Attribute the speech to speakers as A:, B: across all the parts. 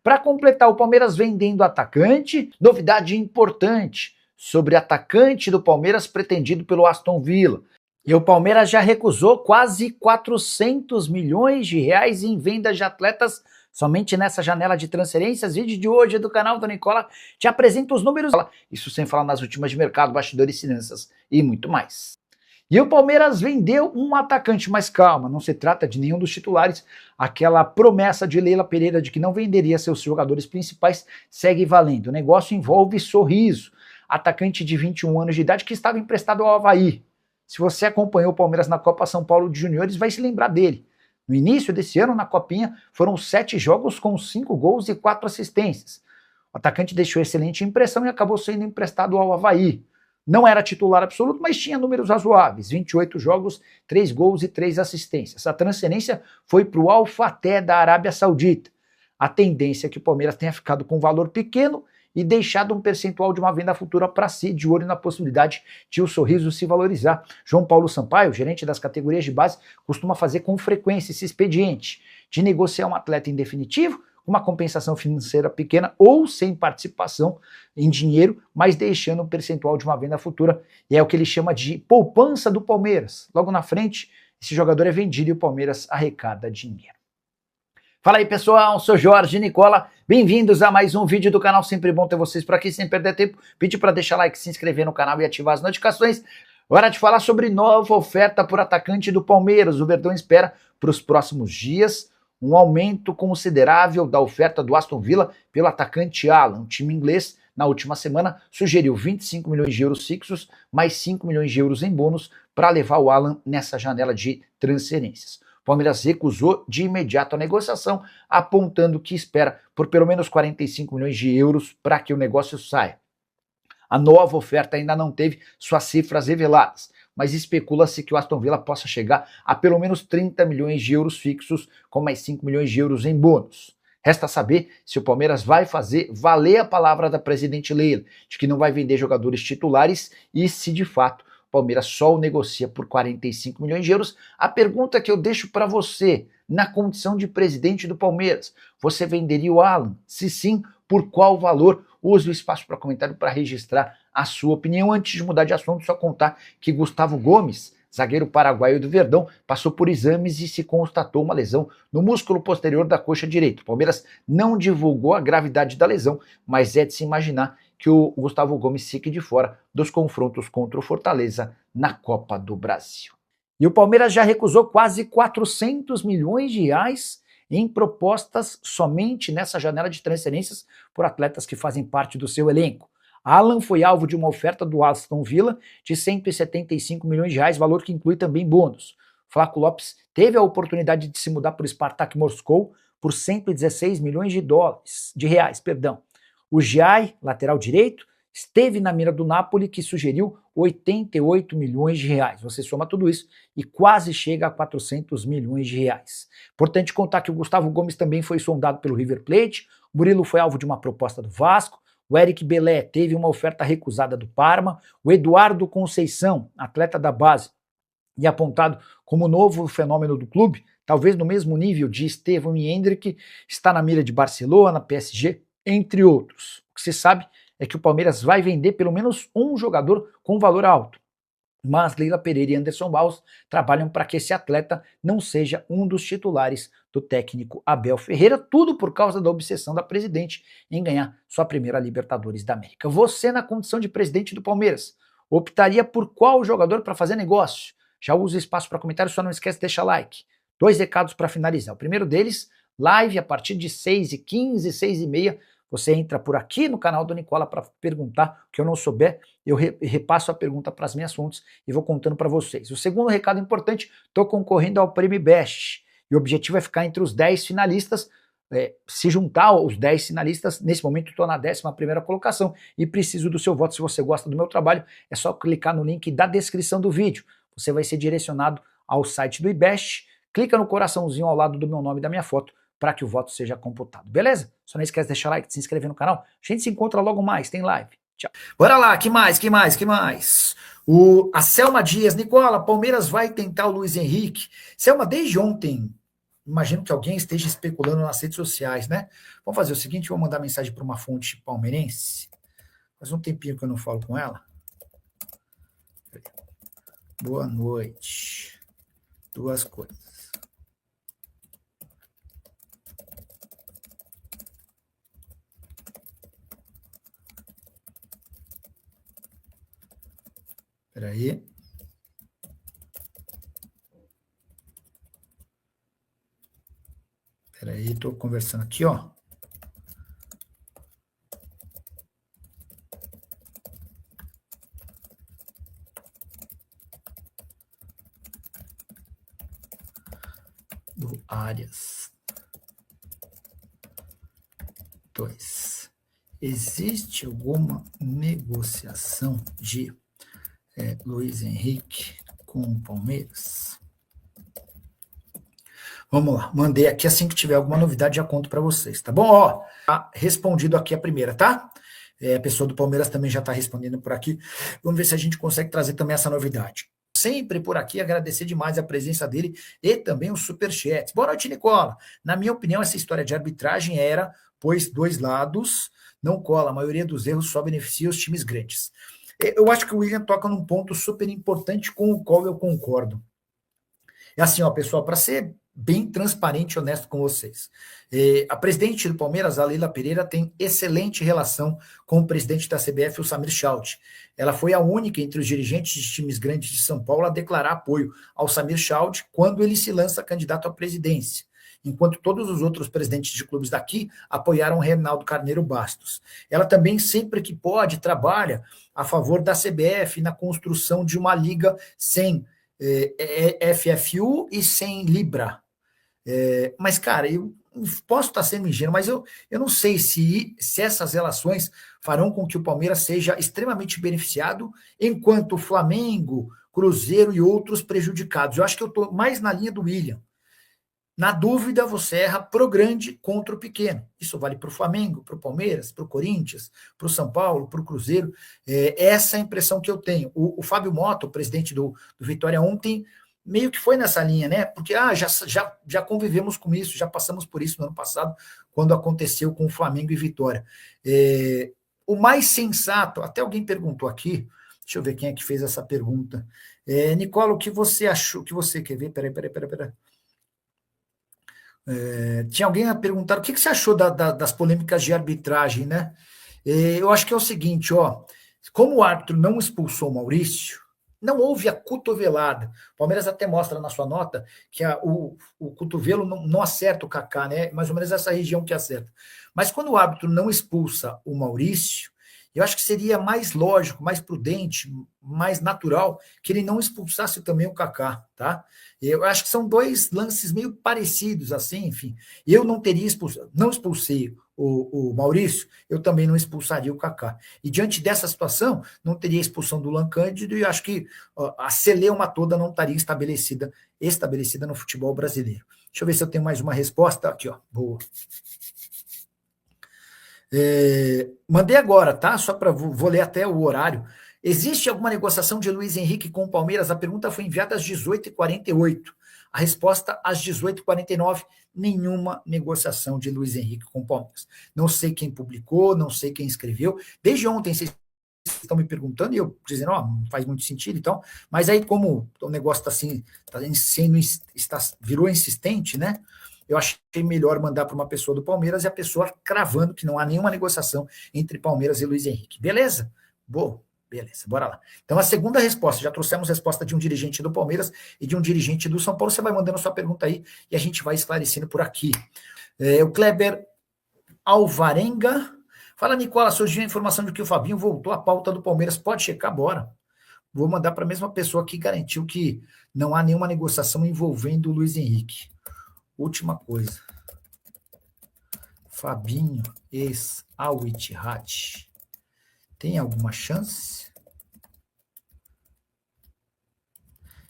A: Para completar, o Palmeiras vendendo atacante, novidade importante sobre atacante do Palmeiras pretendido pelo Aston Villa. E o Palmeiras já recusou quase 400 milhões de reais em vendas de atletas somente nessa janela de transferências. Vídeo de hoje do canal do Nicola te apresenta os números, isso sem falar nas últimas de mercado, bastidores, finanças e muito mais. E o Palmeiras vendeu um atacante, mas calma, não se trata de nenhum dos titulares. Aquela promessa de Leila Pereira de que não venderia seus jogadores principais segue valendo. O negócio envolve Sorriso, atacante de 21 anos de idade que estava emprestado ao Avaí. Se você acompanhou o Palmeiras na Copa São Paulo de Juniores, vai se lembrar dele. No início desse ano, na Copinha, foram 7 jogos com 5 gols e 4 assistências. O atacante deixou excelente impressão e acabou sendo emprestado ao Avaí. Não era titular absoluto, mas tinha números razoáveis, 28 jogos, 3 gols e 3 assistências. A transferência foi para o Al Fateh da Arábia Saudita. A tendência é que o Palmeiras tenha ficado com um valor pequeno e deixado um percentual de uma venda futura para si, de olho na possibilidade de o Sorriso se valorizar. João Paulo Sampaio, gerente das categorias de base, costuma fazer com frequência esse expediente de negociar um atleta em definitivo, uma compensação financeira pequena ou sem participação em dinheiro, mas deixando um percentual de uma venda futura, e é o que ele chama de poupança do Palmeiras. Logo na frente, esse jogador é vendido e o Palmeiras arrecada dinheiro. Fala aí pessoal, sou Jorge Nicola, bem-vindos a mais um vídeo do canal, sempre bom ter vocês por aqui, sem perder tempo, pedir para deixar like, se inscrever no canal e ativar as notificações. Hora de falar sobre nova oferta por atacante do Palmeiras. O Verdão espera para os próximos dias um aumento considerável da oferta do Aston Villa pelo atacante Alan. O time inglês, na última semana, sugeriu 25 milhões de euros fixos, mais 5 milhões de euros em bônus para levar o Alan nessa janela de transferências. O Palmeiras recusou de imediato a negociação, apontando que espera por pelo menos 45 milhões de euros para que o negócio saia. A nova oferta ainda não teve suas cifras reveladas, mas especula-se que o Aston Villa possa chegar a pelo menos 30 milhões de euros fixos, com mais 5 milhões de euros em bônus. Resta saber se o Palmeiras vai fazer valer a palavra da presidente Leila, de que não vai vender jogadores titulares, e se de fato o Palmeiras só o negocia por 45 milhões de euros. A pergunta que eu deixo para você, na condição de presidente do Palmeiras, você venderia o Alan? Se sim, por qual valor? Use o espaço para comentário para registrar a sua opinião. Antes de mudar de assunto, só contar que Gustavo Gomes, zagueiro paraguaio do Verdão, passou por exames e se constatou uma lesão no músculo posterior da coxa direita. O Palmeiras não divulgou a gravidade da lesão, mas é de se imaginar que o Gustavo Gomes fique de fora dos confrontos contra o Fortaleza na Copa do Brasil. E o Palmeiras já recusou quase 400 milhões de reais em propostas somente nessa janela de transferências por atletas que fazem parte do seu elenco. Alan foi alvo de uma oferta do Aston Villa de 175 milhões de reais, valor que inclui também bônus. Flaco Lopes teve a oportunidade de se mudar para o Spartak Moscou por 116 milhões de reais. O Giai, lateral direito, esteve na mira do Napoli, que sugeriu 88 milhões de reais. Você soma tudo isso e quase chega a 400 milhões de reais. Importante contar que o Gustavo Gomes também foi sondado pelo River Plate, o Murilo foi alvo de uma proposta do Vasco, o Eric Belé teve uma oferta recusada do Parma, o Eduardo Conceição, atleta da base e apontado como novo fenômeno do clube, talvez no mesmo nível de Estevão e Hendrick, está na mira de Barcelona, PSG, entre outros. O que se sabe é que o Palmeiras vai vender pelo menos um jogador com valor alto. Mas Leila Pereira e Anderson Barros trabalham para que esse atleta não seja um dos titulares do técnico Abel Ferreira, tudo por causa da obsessão da presidente em ganhar sua primeira Libertadores da América. Você, na condição de presidente do Palmeiras, optaria por qual jogador para fazer negócio? Já usa espaço para comentário, só não esquece de deixar like. 2 recados para finalizar. O primeiro deles, live a partir de 6h15, 6h30, você entra por aqui no canal do Nicola para perguntar o que eu não souber, eu repasso a pergunta para as minhas fontes e vou contando para vocês. O segundo recado importante, estou concorrendo ao Prêmio Best e o objetivo é ficar entre os 10 finalistas, se juntar aos 10 finalistas. Nesse momento estou na 11ª colocação e preciso do seu voto. Se você gosta do meu trabalho, é só clicar no link da descrição do vídeo. Você vai ser direcionado ao site do IBEST, clica no coraçãozinho ao lado do meu nome e da minha foto, para que o voto seja computado, beleza? Só não esquece de deixar like, de se inscrever no canal. A gente se encontra logo mais, tem live. Tchau. Bora lá, que mais? A Selma Dias, Nicola, Palmeiras vai tentar o Luiz Henrique. Selma, desde ontem, imagino que alguém esteja especulando nas redes sociais, né? Vamos fazer o seguinte, vou mandar mensagem para uma fonte palmeirense. Faz um tempinho que eu não falo com ela. Boa noite. Duas coisas. Espera aí. Espera aí, estou conversando aqui, ó. Do Arias. 2. Existe alguma negociação de Luiz Henrique com o Palmeiras? Vamos lá, mandei aqui, assim que tiver alguma novidade já conto para vocês, tá bom? Ó, tá respondido aqui a primeira, tá? A pessoa do Palmeiras também já está respondendo por aqui. Vamos ver se a gente consegue trazer também essa novidade. Sempre por aqui, agradecer demais a presença dele e também os superchats. Boa noite, Nicola. Na minha opinião, essa história de arbitragem era, pois dois lados não cola, a maioria dos erros só beneficia os times grandes. Eu acho que o William toca num ponto super importante com o qual eu concordo. É assim, ó, pessoal, para ser bem transparente e honesto com vocês. A presidente do Palmeiras, a Leila Pereira, tem excelente relação com o presidente da CBF, o Samir Schalt. Ela foi a única entre os dirigentes de times grandes de São Paulo a declarar apoio ao Samir Schalt quando ele se lança candidato à presidência, enquanto todos os outros presidentes de clubes daqui apoiaram o Reinaldo Carneiro Bastos. Ela também, sempre que pode, trabalha a favor da CBF na construção de uma liga sem FFU e sem Libra. Mas, cara, eu posso estar sendo ingênuo, mas eu não sei se essas relações farão com que o Palmeiras seja extremamente beneficiado, enquanto o Flamengo, Cruzeiro e outros prejudicados. Eu acho que eu estou mais na linha do William. Na dúvida, você erra pro grande contra o pequeno. Isso vale para o Flamengo, para o Palmeiras, para o Corinthians, para o São Paulo, para o Cruzeiro. Essa é a impressão que eu tenho. O Fábio Mota, o presidente do Vitória ontem, meio que foi nessa linha, né? Porque já convivemos com isso, já passamos por isso no ano passado, quando aconteceu com o Flamengo e Vitória. O mais sensato, até alguém perguntou aqui, deixa eu ver quem é que fez essa pergunta. Nicola, o que você achou? Que você quer ver? Peraí. Tinha alguém a perguntar o que você achou das polêmicas de arbitragem, né? Eu acho que é o seguinte, ó, como o árbitro não expulsou o Maurício, não houve a cotovelada. O Palmeiras até mostra na sua nota que o cotovelo não acerta o Kaká, né? Mais ou menos essa região que acerta. Mas quando o árbitro não expulsa o Maurício, eu acho que seria mais lógico, mais prudente, mais natural que ele não expulsasse também o Kaká, tá? Eu acho que são dois lances meio parecidos, assim, enfim. Eu não teria expulsado, não expulsei o Maurício, eu também não expulsaria o Kaká. E diante dessa situação, não teria expulsão do Lan Cândido e acho que a celeuma toda não estaria estabelecida no futebol brasileiro. Deixa eu ver se eu tenho mais uma resposta. Aqui, ó. Boa. Mandei agora, tá? Só para vou ler até o horário. Existe alguma negociação de Luiz Henrique com o Palmeiras? A pergunta foi enviada às 18h48. A resposta às 18h49, nenhuma negociação de Luiz Henrique com o Palmeiras. Não sei quem publicou, não sei quem escreveu. Desde ontem vocês estão me perguntando e eu dizendo, ó, não faz muito sentido, então. Mas aí como o negócio está assim, virou insistente, né? Eu achei melhor mandar para uma pessoa do Palmeiras e a pessoa cravando que não há nenhuma negociação entre Palmeiras e Luiz Henrique. Beleza? Boa, beleza, bora lá. Então, a segunda resposta, já trouxemos resposta de um dirigente do Palmeiras e de um dirigente do São Paulo. Você vai mandando a sua pergunta aí e a gente vai esclarecendo por aqui. O Kleber Alvarenga fala, Nicola, surgiu a informação de que o Fabinho voltou à pauta do Palmeiras. Pode checar, bora. Vou mandar para a mesma pessoa que garantiu que não há nenhuma negociação envolvendo o Luiz Henrique. Última coisa. Fabinho, ex-Al Ittihad. Tem alguma chance?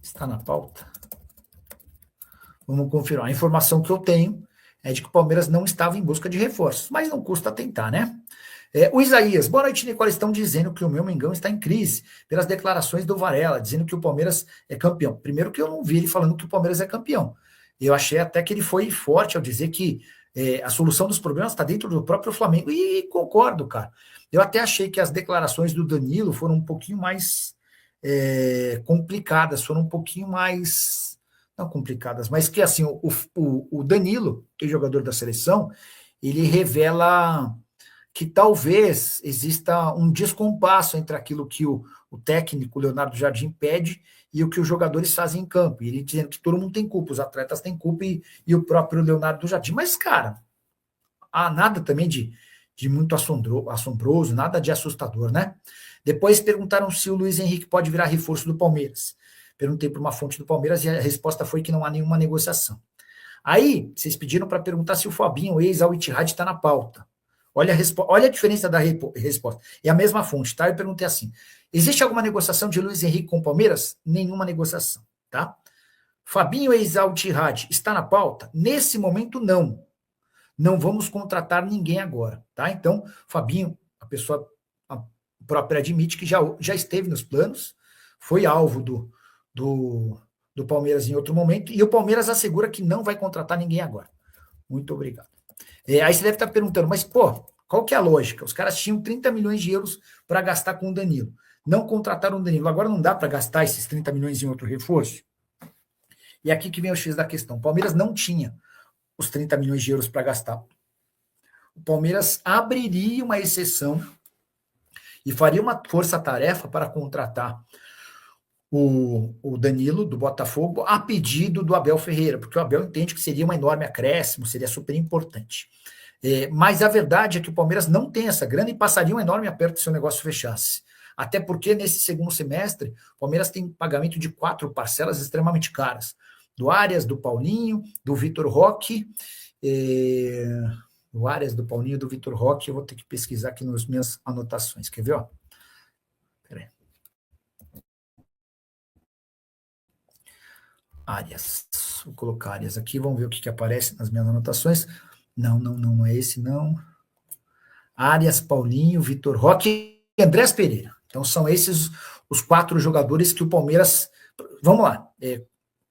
A: Está na pauta? Vamos confirmar. A informação que eu tenho é de que o Palmeiras não estava em busca de reforços, mas não custa tentar, né? O Isaías, boa noite, Nicola. Estão dizendo que o meu Mengão está em crise pelas declarações do Varela, dizendo que o Palmeiras é campeão. Primeiro que eu não vi ele falando que o Palmeiras é campeão. Eu achei até que ele foi forte ao dizer que a solução dos problemas está dentro do próprio Flamengo, e concordo, cara. Eu até achei que as declarações do Danilo foram um pouquinho mais complicadas, foram um pouquinho mais, não complicadas, mas que assim, o Danilo, que é jogador da seleção, ele revela que talvez exista um descompasso entre aquilo que o técnico Leonardo Jardim pede e o que os jogadores fazem em campo. E ele dizendo que todo mundo tem culpa, os atletas têm culpa e o próprio Leonardo Jardim. Mas, cara, há nada também de muito assombroso, nada de assustador, né? Depois perguntaram se o Luiz Henrique pode virar reforço do Palmeiras. Perguntei para uma fonte do Palmeiras e a resposta foi que não há nenhuma negociação. Aí, vocês pediram para perguntar se o Fabinho, ex-Al Ittihad, está na pauta. Olha a diferença da resposta. É a mesma fonte, tá? Eu perguntei assim: existe alguma negociação de Luiz Henrique com o Palmeiras? Nenhuma negociação, tá? Fabinho, ex-Al Ittihad, está na pauta? Nesse momento, não. Não vamos contratar ninguém agora, tá? Então, Fabinho, a pessoa própria admite que já esteve nos planos, foi alvo do Palmeiras em outro momento, e o Palmeiras assegura que não vai contratar ninguém agora. Muito obrigado. Aí você deve estar perguntando, mas, pô, qual que é a lógica? Os caras tinham 30 milhões de euros para gastar com o Danilo. Não contrataram o Danilo. Agora não dá para gastar esses 30 milhões em outro reforço? E aqui que vem o X da questão. O Palmeiras não tinha os 30 milhões de euros para gastar. O Palmeiras abriria uma exceção e faria uma força-tarefa para contratar o Danilo, do Botafogo, a pedido do Abel Ferreira, porque o Abel entende que seria um enorme acréscimo, seria super importante. Mas a verdade é que o Palmeiras não tem essa grana e passaria um enorme aperto se o negócio fechasse. Até porque nesse segundo semestre, o Palmeiras tem pagamento de 4 parcelas extremamente caras. Do Arias, do Paulinho, do Vitor Roque. Do Arias, do Paulinho, do Vitor Roque. Eu vou ter que pesquisar aqui nas minhas anotações. Quer ver? Peraí. Arias. Vou colocar Arias aqui, vamos ver o que aparece nas minhas anotações. Não é esse, não. Arias, Paulinho, Vitor Roque e Andrés Pereira. Então são esses os 4 jogadores que o Palmeiras... Vamos lá.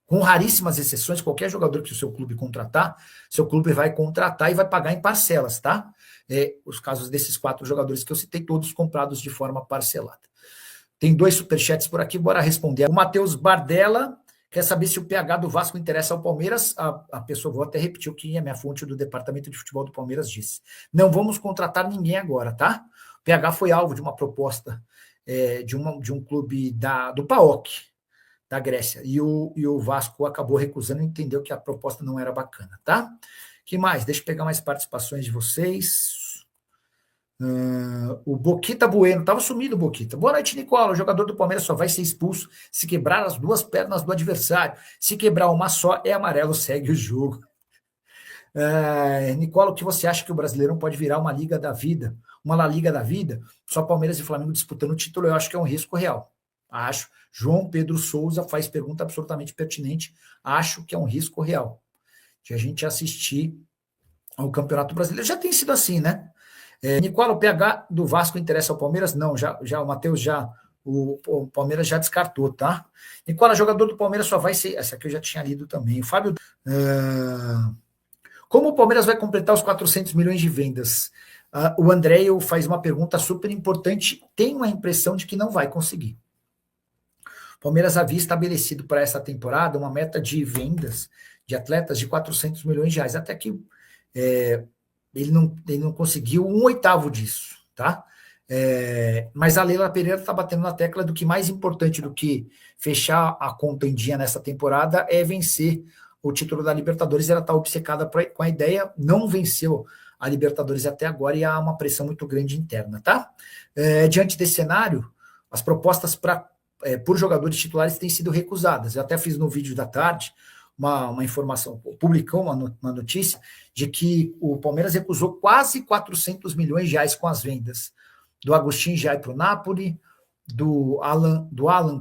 A: Com raríssimas exceções, qualquer jogador que o seu clube contratar, seu clube vai contratar e vai pagar em parcelas, tá? Os casos desses 4 jogadores que eu citei, todos comprados de forma parcelada. Tem 2 superchats por aqui, bora responder. O Matheus Bardella quer saber se o PH do Vasco interessa ao Palmeiras. A pessoa, vou até repetir o que a minha fonte do Departamento de Futebol do Palmeiras disse. Não vamos contratar ninguém agora, tá? O PH foi alvo de uma proposta de um clube do PAOK, da Grécia, e o Vasco acabou recusando e entendeu que a proposta não era bacana, tá? Que mais? Deixa eu pegar mais participações de vocês. O Boquita Bueno, estava sumido o Boquita. Boa noite, Nicola. O jogador do Palmeiras só vai ser expulso se quebrar as 2 pernas do adversário. Se quebrar uma só, é amarelo, segue o jogo. Nicola, o que você acha que o Brasileirão pode virar uma Liga da Vida? Uma La Liga da Vida? Só Palmeiras e Flamengo disputando o título, eu acho que é um risco real. Acho. João Pedro Souza faz pergunta absolutamente pertinente. Acho que é um risco real de a gente assistir ao Campeonato Brasileiro. Já tem sido assim, né? Nicola, o PH do Vasco interessa ao Palmeiras? Não, já o Matheus o Palmeiras já descartou, tá? Nicola, jogador do Palmeiras só vai ser... Essa aqui eu já tinha lido também. O Fábio... Como o Palmeiras vai completar os 400 milhões de vendas? O Andréio faz uma pergunta super importante. Tenho a impressão de que não vai conseguir. O Palmeiras havia estabelecido para essa temporada uma meta de vendas de atletas de 400 milhões de reais, até que ele não conseguiu 1/8 disso, tá? Mas a Leila Pereira está batendo na tecla do que mais importante do que fechar a conta em dia nessa temporada é vencer o título da Libertadores. Ela está obcecada com a ideia, não venceu a Libertadores até agora e há uma pressão muito grande interna, tá? Diante desse cenário, as propostas por jogadores titulares têm sido recusadas. Eu até fiz no vídeo da tarde uma informação, publicou uma notícia de que o Palmeiras recusou quase 400 milhões de reais com as vendas do Agustin Jai para o Napoli, do Alan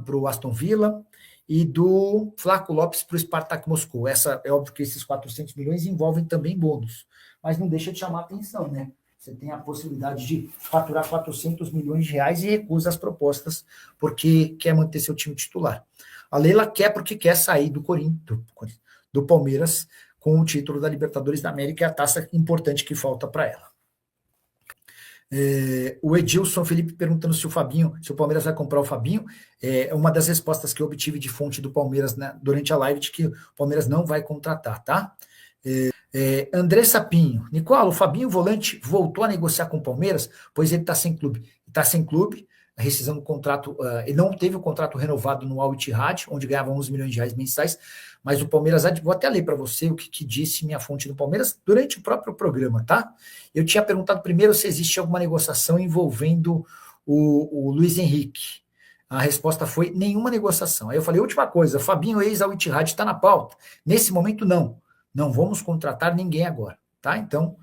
A: para o Aston Villa e do Flaco Lopes para o Spartak Moscou. É óbvio que esses 400 milhões envolvem também bônus, mas não deixa de chamar a atenção, né? Você tem a possibilidade de faturar 400 milhões de reais e recusa as propostas porque quer manter seu time titular. A Leila quer porque quer sair do do Palmeiras com o título da Libertadores da América e a taça importante que falta para ela. O Edilson Felipe perguntando se o Palmeiras vai comprar o Fabinho. Uma das respostas que eu obtive de fonte do Palmeiras, né, durante a live, de que o Palmeiras não vai contratar, tá? André Sapinho, Nicola, o Fabinho volante voltou a negociar com o Palmeiras, pois ele está sem clube. Está sem clube, a rescisão do contrato, ele não teve o contrato renovado no Al Ittihad, onde ganhava 11 milhões de reais mensais, mas o Palmeiras, vou até ler para você o que disse minha fonte do Palmeiras durante o próprio programa, tá? Eu tinha perguntado primeiro se existe alguma negociação envolvendo o Luiz Henrique. A resposta foi nenhuma negociação. Aí eu falei, última coisa, Fabinho ex-Al Ittihad está na pauta. Nesse momento, não vamos contratar ninguém agora, tá? Então,